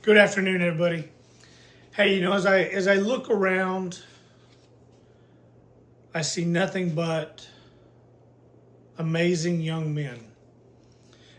Good afternoon, everybody. Hey, as I look around, I see nothing but amazing young men.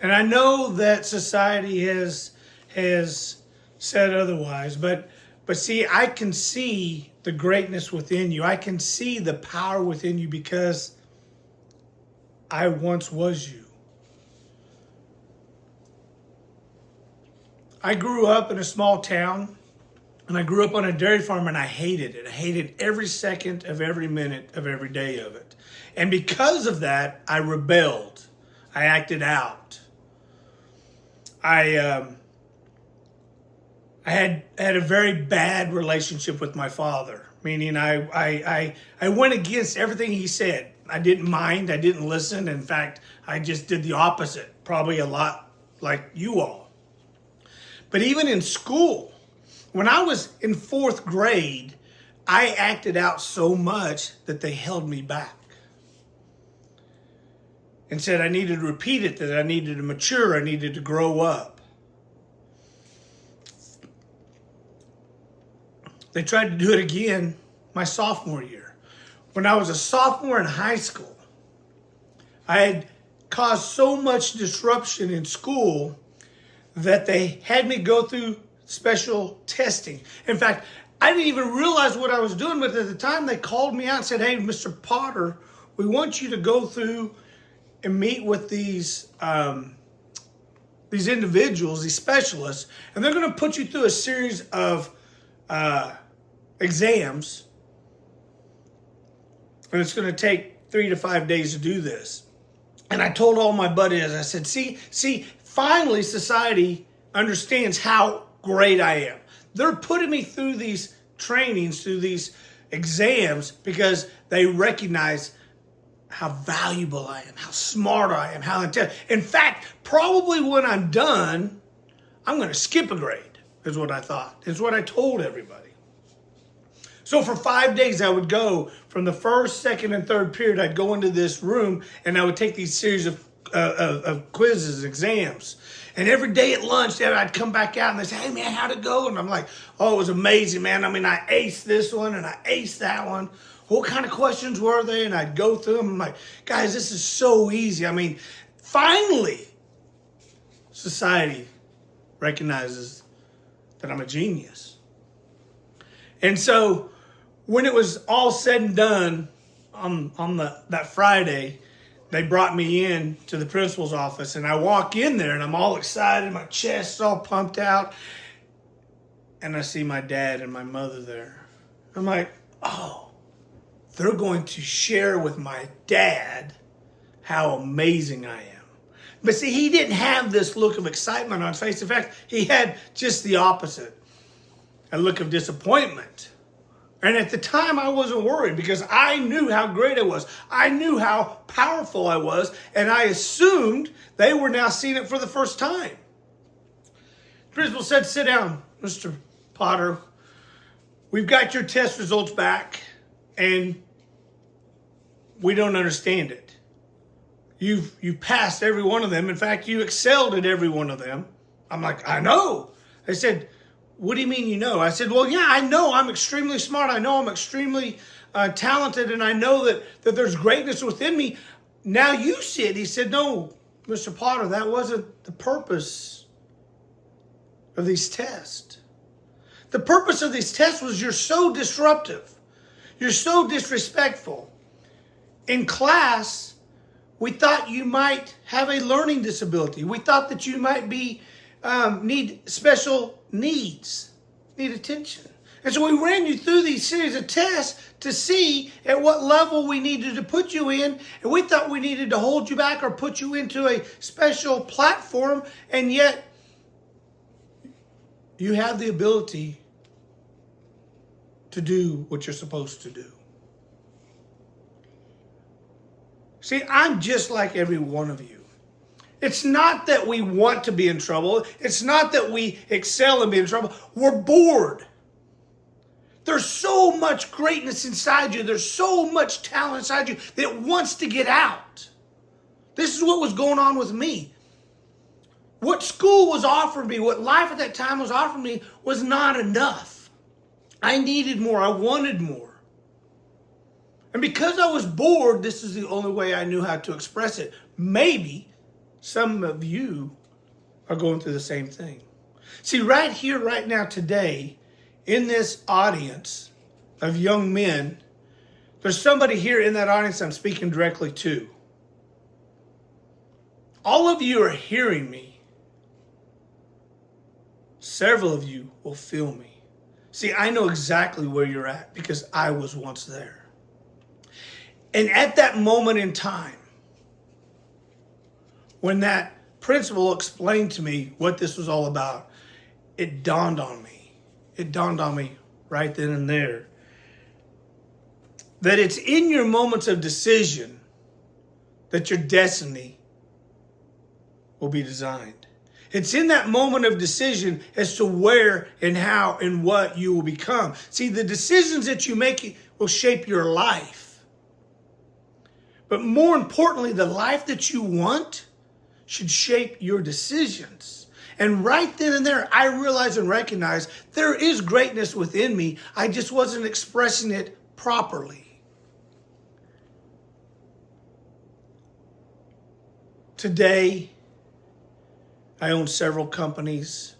And I know that society has said otherwise, but see, I can see the greatness within you. I can see the power within you because I once was you. I grew up in a small town, and I grew up on a dairy farm, and I hated it. I hated every second of every minute of every day of it. And because of that, I rebelled. I acted out. I had a very bad relationship with my father, meaning I went against everything he said. I didn't mind. I didn't listen. In fact, I just did the opposite, probably a lot like you all. But even in school, when I was in fourth grade, I acted out so much that they held me back and said I needed to repeat it, that I needed to mature, I needed to grow up. They tried to do it again my sophomore year. When I was a sophomore in high school, I had caused so much disruption in school that they had me go through special testing. In fact, I didn't even realize what I was doing, but at the time they called me out and said, "Hey, Mr. Potter, we want you to go through and meet with these individuals, these specialists, and they're going to put you through a series of exams, and it's going to take 3 to 5 days to do this." And I told all my buddies, I said, see, finally society understands how great I am. They're putting me through these trainings, through these exams, because they recognize how valuable I am, how smart I am, how intelligent. In fact, probably when I'm done, I'm going to skip a grade, is what I thought. Is what I told everybody. So for 5 days, I would go from the first, second, and third period. I'd go into this room and I would take these series of quizzes, exams. And every day at lunch, I'd come back out and they'd say, "Hey man, how'd it go?" And I'm like, "Oh, it was amazing, man. I mean, I aced this one and I aced that one. What kind of questions were they?" And I'd go through them. I'm like, "Guys, this is so easy." I mean, finally, society recognizes that I'm a genius. And so when it was all said and done on that Friday, they brought me in to the principal's office, and I walk in there and I'm all excited. My chest's all pumped out. And I see my dad and my mother there. I'm like, oh, they're going to share with my dad how amazing I am. But see, he didn't have this look of excitement on his face. In fact, he had just the opposite, a look of disappointment. And at the time, I wasn't worried because I knew how great I was. I knew how powerful I was, and I assumed they were now seeing it for the first time. The principal said, "Sit down, Mr. Potter. We've got your test results back, and we don't understand it. You've passed every one of them. In fact, you excelled at every one of them." I'm like, "I know." They said, "What do you mean you know?" I said, "Well, yeah, I know I'm extremely smart. I know I'm extremely talented, and I know that there's greatness within me. Now you see it." He said, "No, Mr. Potter, that wasn't the purpose of these tests. The purpose of these tests was you're so disruptive. You're so disrespectful. In class, we thought you might have a learning disability. We thought that you might be need special needs, need attention. And so we ran you through these series of tests to see at what level we needed to put you in. And we thought we needed to hold you back or put you into a special platform. And yet you have the ability to do what you're supposed to do." See, I'm just like every one of you. It's not that we want to be in trouble. It's not that we excel and be in trouble. We're bored. There's so much greatness inside you. There's so much talent inside you that wants to get out. This is what was going on with me. What school was offering me, what life at that time was offering me, was not enough. I needed more. I wanted more. And because I was bored, this is the only way I knew how to express it. Maybe some of you are going through the same thing. See, right here, right now, today, in this audience of young men, there's somebody here in that audience I'm speaking directly to. All of you are hearing me. Several of you will feel me. See, I know exactly where you're at because I was once there. And at that moment in time, when that principal explained to me what this was all about, it dawned on me. It dawned on me right then and there that it's in your moments of decision that your destiny will be designed. It's in that moment of decision as to where and how and what you will become. See, the decisions that you make will shape your life. But more importantly, the life that you want should shape your decisions. And right then and there, I realized and recognized there is greatness within me. I just wasn't expressing it properly. Today, I own several companies.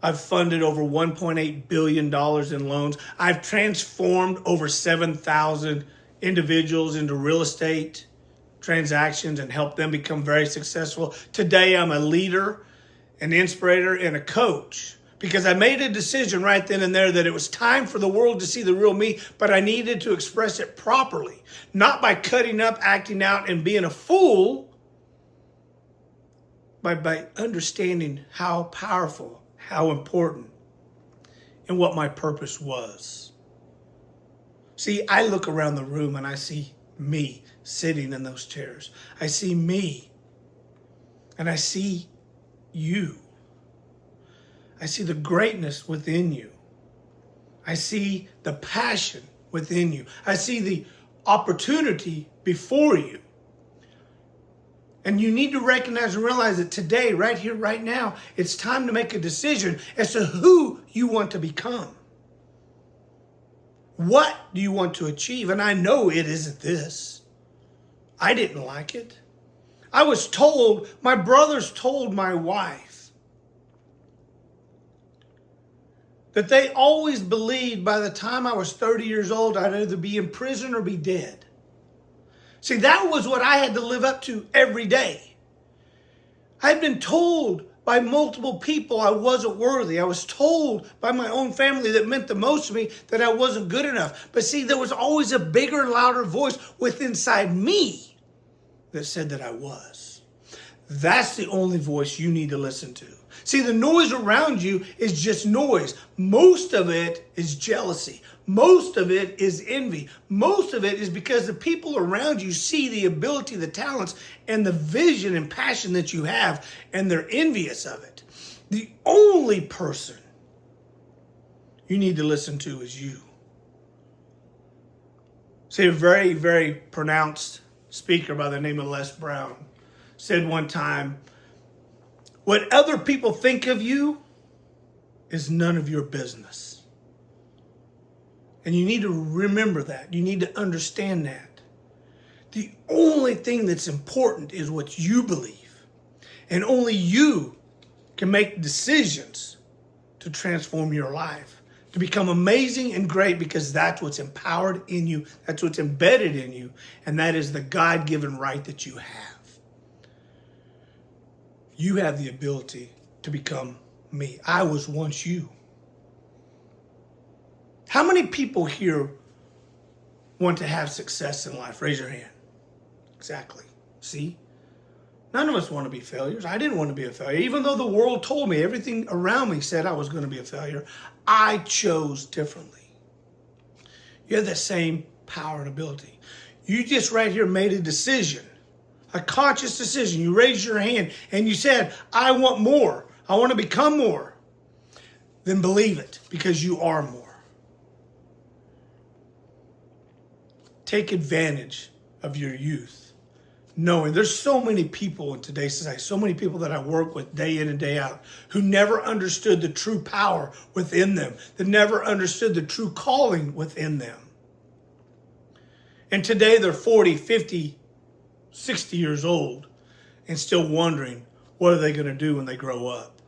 I've funded over $1.8 billion in loans. I've transformed over 7,000 individuals into real estate transactions and helped them become very successful. Today, I'm a leader, an inspirator, and a coach because I made a decision right then and there that it was time for the world to see the real me, but I needed to express it properly, not by cutting up, acting out, and being a fool, but by understanding how powerful, how important, and what my purpose was. See, I look around the room and I see me sitting in those chairs. I see me and I see you. I see the greatness within you. I see the passion within you. I see the opportunity before you. And you need to recognize and realize that today, right here, right now, it's time to make a decision as to who you want to become. What do you want to achieve? And I know it isn't this. I didn't like it. I was told, my brothers told my wife that they always believed by the time I was 30 years old, I'd either be in prison or be dead. See, that was what I had to live up to every day. I'd been told by multiple people I wasn't worthy. I was told by my own family that meant the most to me that I wasn't good enough. But see, there was always a bigger, louder voice within inside me that said that I was. That's the only voice you need to listen to. See, the noise around you is just noise. Most of it is jealousy. Most of it is envy. Most of it is because the people around you see the ability, the talents, and the vision and passion that you have, and they're envious of it. The only person you need to listen to is you. See, a very, very pronounced speaker by the name of Les Brown said one time, what other people think of you is none of your business. And you need to remember that. You need to understand that. The only thing that's important is what you believe. And only you can make decisions to transform your life, to become amazing and great, because that's what's empowered in you. That's what's embedded in you. And that is the God-given right that you have. You have the ability to become me. I was once you. How many people here want to have success in life? Raise your hand. Exactly. See? None of us want to be failures. I didn't want to be a failure. Even though the world told me, everything around me said I was going to be a failure, I chose differently. You have that same power and ability. You just right here made a decision, a conscious decision. You raised your hand and you said, I want more. I want to become more. Then believe it, because you are more. Take advantage of your youth. knowing there's so many people in today's society, so many people that I work with day in and day out who never understood the true power within them, that never understood the true calling within them. And today they're 40, 50, 60 years old and still wondering, what are they going to do when they grow up?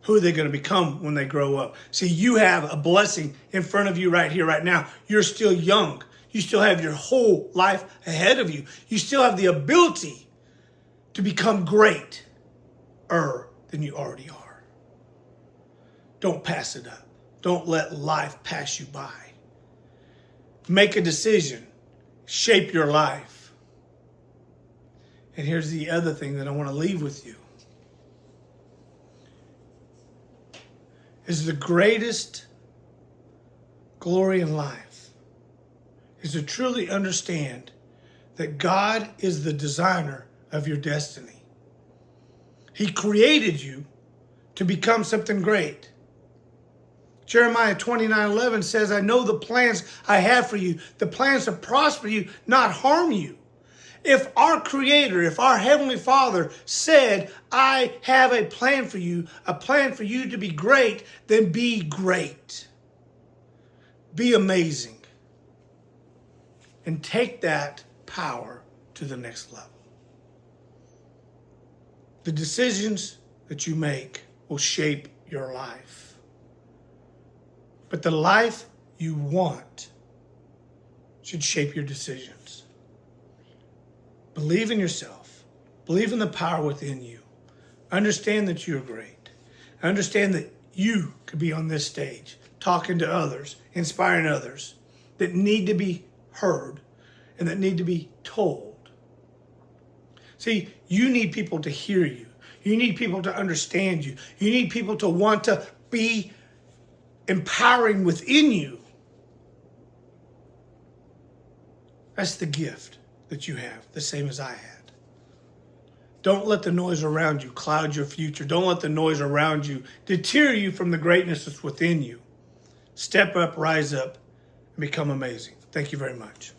Who are they going to become when they grow up? See, you have a blessing in front of you right here, right now. You're still young. You still have your whole life ahead of you. You still have the ability to become greater than you already are. Don't pass it up. Don't let life pass you by. Make a decision. Shape your life. And here's the other thing that I want to leave with you. Is the greatest glory in life is to truly understand that God is the designer of your destiny. He created you to become something great. Jeremiah 29:11 says, I know the plans I have for you, the plans to prosper you, not harm you. If our Creator, if our Heavenly Father said, I have a plan for you to be great, then be great. Be amazing. And take that power to the next level. The decisions that you make will shape your life. But the life you want should shape your decisions. Believe in yourself. Believe in the power within you. Understand that you're great. Understand that you could be on this stage talking to others, inspiring others that need to be heard and that need to be told. See, you need people to hear you. You need people to understand you. You need people to want to be empowering within you. That's the gift that you have, the same as I had. Don't let the noise around you cloud your future. Don't let the noise around you deter you from the greatness that's within you. Step up, rise up, and become amazing. Thank you very much.